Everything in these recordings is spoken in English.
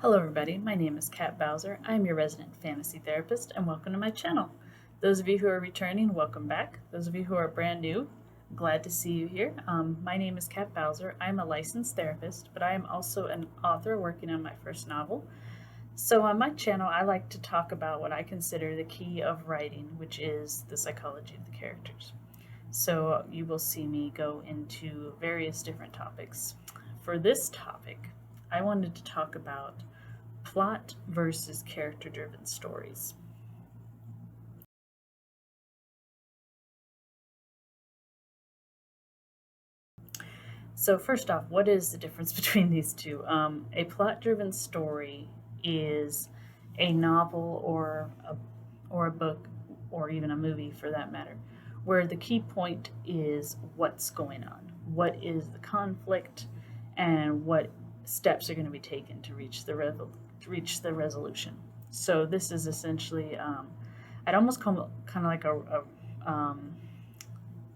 Hello everybody, my name is Kat Bowser. I'm your resident fantasy therapist and welcome to my channel. Those of you who are returning, welcome back. Those of you who are brand new, glad to see you here. My name is Kat Bowser. I'm a licensed therapist, but I am also an author working on my first novel. So on my channel, I like to talk about what I consider the key of writing, which is the psychology of the characters. So you will see me go into various different topics. For this topic, I wanted to talk about plot versus character driven stories. So, first off, what is the difference between these two? A plot driven story is a novel or a book or even a movie for that matter, where the key point is what's going on, what is the conflict, and what steps are going to be taken to reach the resolution. So this is essentially, I'd almost call it kind of like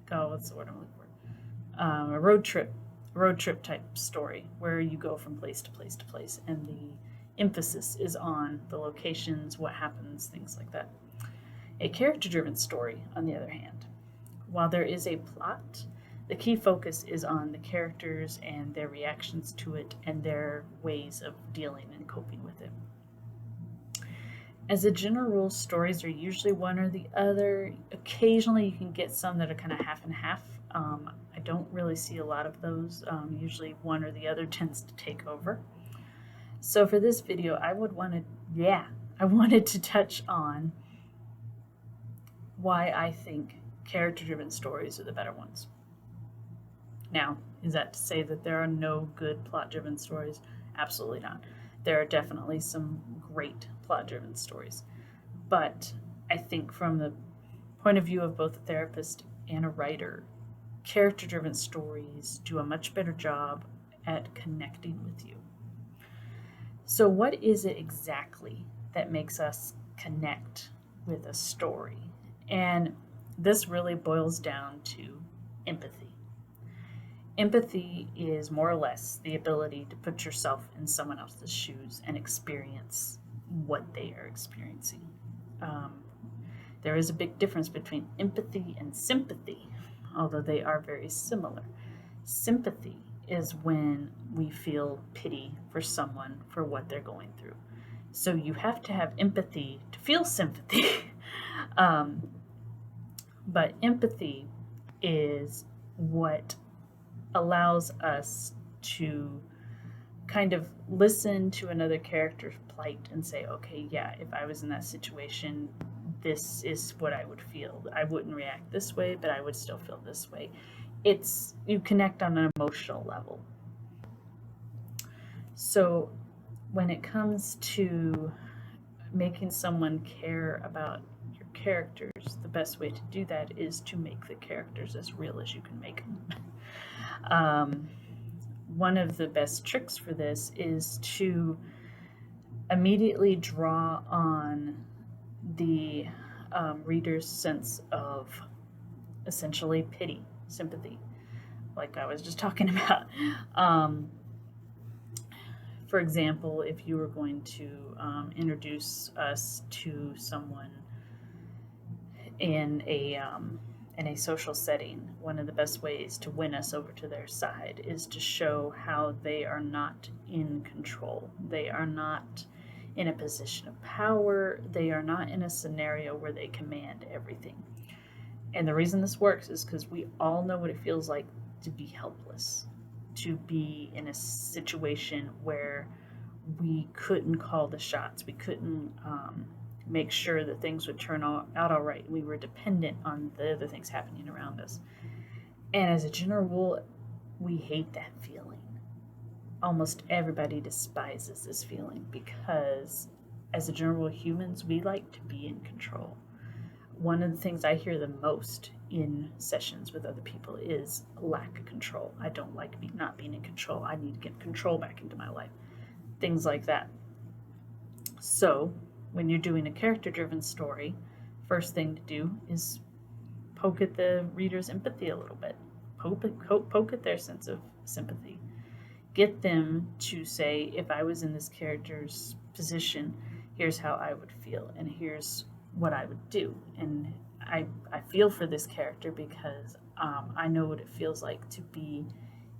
what's the word I'm looking for? A road trip type story where you go from place to place to place, and the emphasis is on the locations, what happens, things like that. A character driven story, on the other hand, while there is a plot, the key focus is on the characters and their reactions to it and their ways of dealing and coping with it. As a general rule, stories are usually one or the other. Occasionally, you can get some that are kind of half and half. I don't really see a lot of those. Usually, one or the other tends to take over. So, for this video, I wanted to touch on why I think character-driven stories are the better ones. Now, is that to say that there are no good plot-driven stories? Absolutely not. There are definitely some great plot-driven stories. But I think from the point of view of both a therapist and a writer, character-driven stories do a much better job at connecting with you. So what is it exactly that makes us connect with a story? And this really boils down to empathy. Empathy is more or less the ability to put yourself in someone else's shoes and experience what they are experiencing. There is a big difference between empathy and sympathy, although they are very similar. Sympathy is when we feel pity for someone for what they're going through. So you have to have empathy to feel sympathy. But empathy is what allows us to kind of listen to another character's plight and say, okay, yeah, if I was in that situation, this is what I would feel. I wouldn't react this way, but I would still feel this way. It's you connect on an emotional level. So when it comes to making someone care about your characters, the best way to do that is to make the characters as real as you can make them. One of the best tricks for this is to immediately draw on the reader's sense of essentially pity, sympathy, like I was just talking about. For example, if you were going to introduce us to someone in a social setting, one of the best ways to win us over to their side is to show how they are not in control. They are not in a position of power. They are not in a scenario where they command everything. And the reason this works is because we all know what it feels like to be helpless, to be in a situation where we couldn't call the shots. We couldn't make sure that things would turn out all right. We were dependent on the other things happening around us. And as a general rule, we hate that feeling. Almost everybody despises this feeling because as a general rule, humans, we like to be in control. One of the things I hear the most in sessions with other people is lack of control. I don't like not being in control. I need to get control back into my life. Things like that. So when you're doing a character-driven story, first thing to do is poke at the reader's empathy a little bit. Poke at their sense of sympathy. get them to say, if I was in this character's position, here's how I would feel, and here's what I would do. And I feel for this character because I know what it feels like to be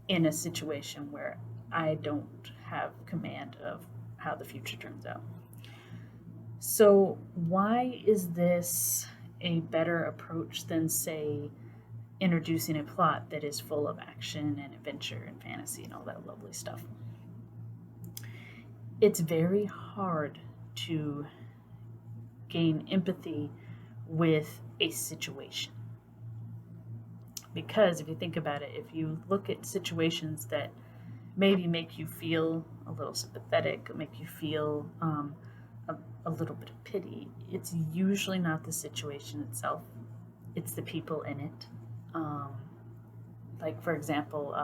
in a situation where I don't have command of how the future turns out. So, why is this a better approach than, say, introducing a plot that is full of action and adventure and fantasy and all that lovely stuff? It's very hard to gain empathy with a situation. Because if you think about it, if you look at situations that maybe make you feel a little sympathetic, make you feel a little bit of pity, it's usually not the situation itself, it's the people in it. Um, like, for example,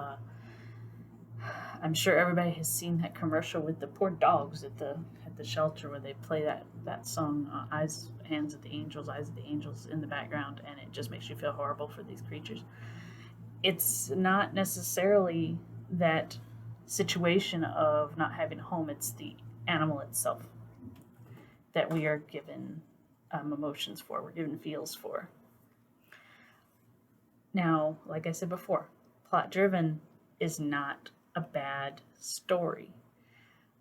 I'm sure everybody has seen that commercial with the poor dogs at the shelter where they play that song, "Eyes, Hands of the Angels, Eyes of the Angels" in the background, and it just makes you feel horrible for these creatures. It's not necessarily that situation of not having a home; it's the animal itself that we are given emotions for. We're given feels for. Now, like I said before, plot driven is not a bad story,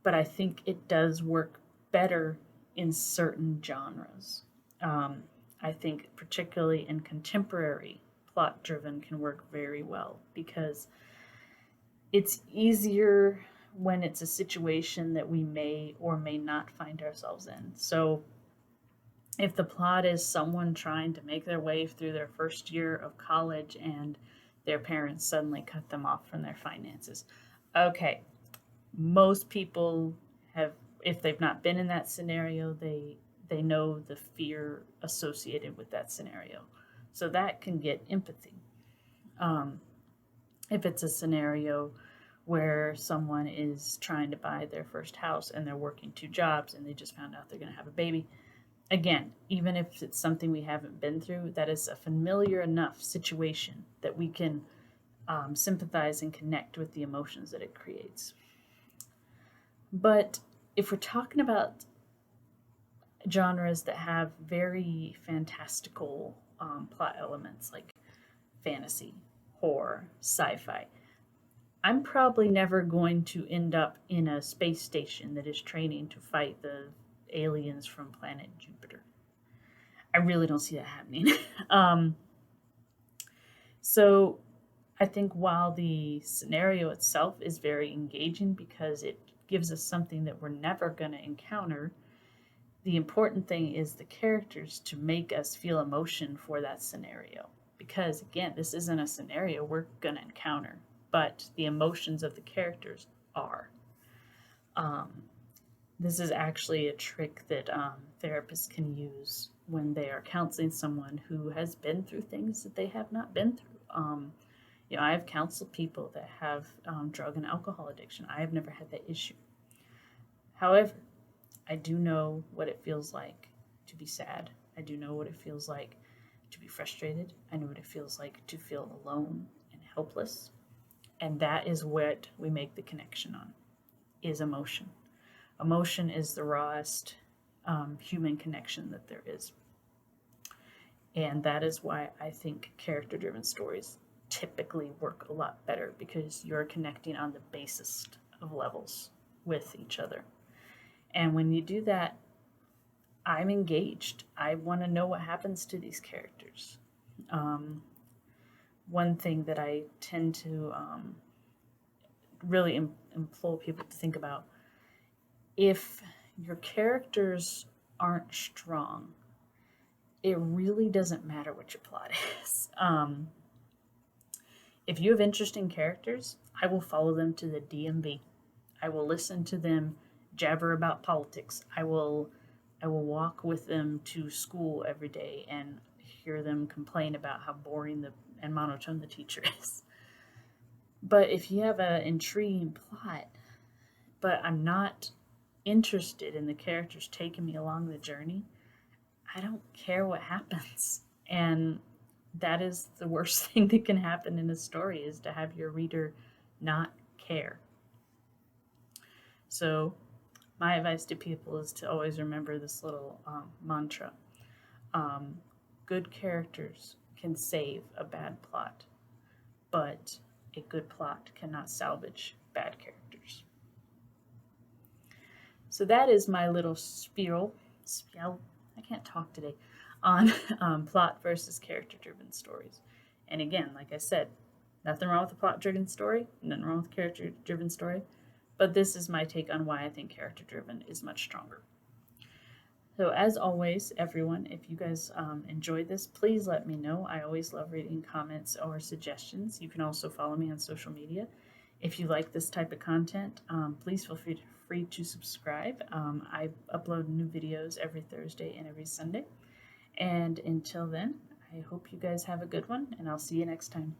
but I think it does work better in certain genres. Um, I think, particularly in contemporary, plot driven can work very well because it's easier when it's a situation that we may or may not find ourselves in. So, if the plot is someone trying to make their way through their first year of college and their parents suddenly cut them off from their finances, okay, most people have, if they've not been in that scenario, they know the fear associated with that scenario, so that can get empathy. um, if it's a scenario where someone is trying to buy their first house and they're working two jobs and they just found out they're going to have a baby, again, even if it's something we haven't been through, that is a familiar enough situation that we can sympathize and connect with the emotions that it creates. But if we're talking about genres that have very fantastical plot elements like fantasy, horror, sci fi, I'm probably never going to end up in a space station that is training to fight the aliens from planet Jupiter. I really don't see that happening. um, so I think while the scenario itself is very engaging because it gives us something that we're never going to encounter, the important thing is the characters to make us feel emotion for that scenario. Because again, this isn't a scenario we're going to encounter, but the emotions of the characters are. Um, this is actually a trick that therapists can use when they are counseling someone who has been through things that they have not been through. I have counseled people that have drug and alcohol addiction. I have never had that issue. However, I do know what it feels like to be sad. I do know what it feels like to be frustrated. I know what it feels like to feel alone and helpless. And that is what we make the connection on, is emotion. Emotion is the rawest human connection that there is. And that is why I think character driven stories typically work a lot better because you're connecting on the basest of levels with each other. And when you do that, I'm engaged. I want to know what happens to these characters. Um, One thing that I tend to really implore people to think about, if your characters aren't strong, it really doesn't matter what your plot is. If you have interesting characters, I will follow them to the DMV. I will listen to them jabber about politics. I will walk with them to school every day and hear them complain about how boring and monotone the teacher is. But if you have an intriguing plot, but I'm not interested in the characters taking me along the journey, I don't care what happens. And that is the worst thing that can happen in a story, is to have your reader not care. So, my advice to people is to always remember this little mantra. Um, Good characters can save a bad plot, but a good plot cannot salvage bad characters. So that is my little spiel, I can't talk today, on plot versus character driven stories. And again, like I said, nothing wrong with a plot driven story, nothing wrong with a character driven story, but this is my take on why I think character driven is much stronger. So, as always, everyone, if you guys enjoyed this, please let me know. I always love reading comments or suggestions. You can also follow me on social media. If you like this type of content, please feel free to subscribe. I upload new videos every Thursday and every Sunday. And until then, I hope you guys have a good one, and I'll see you next time.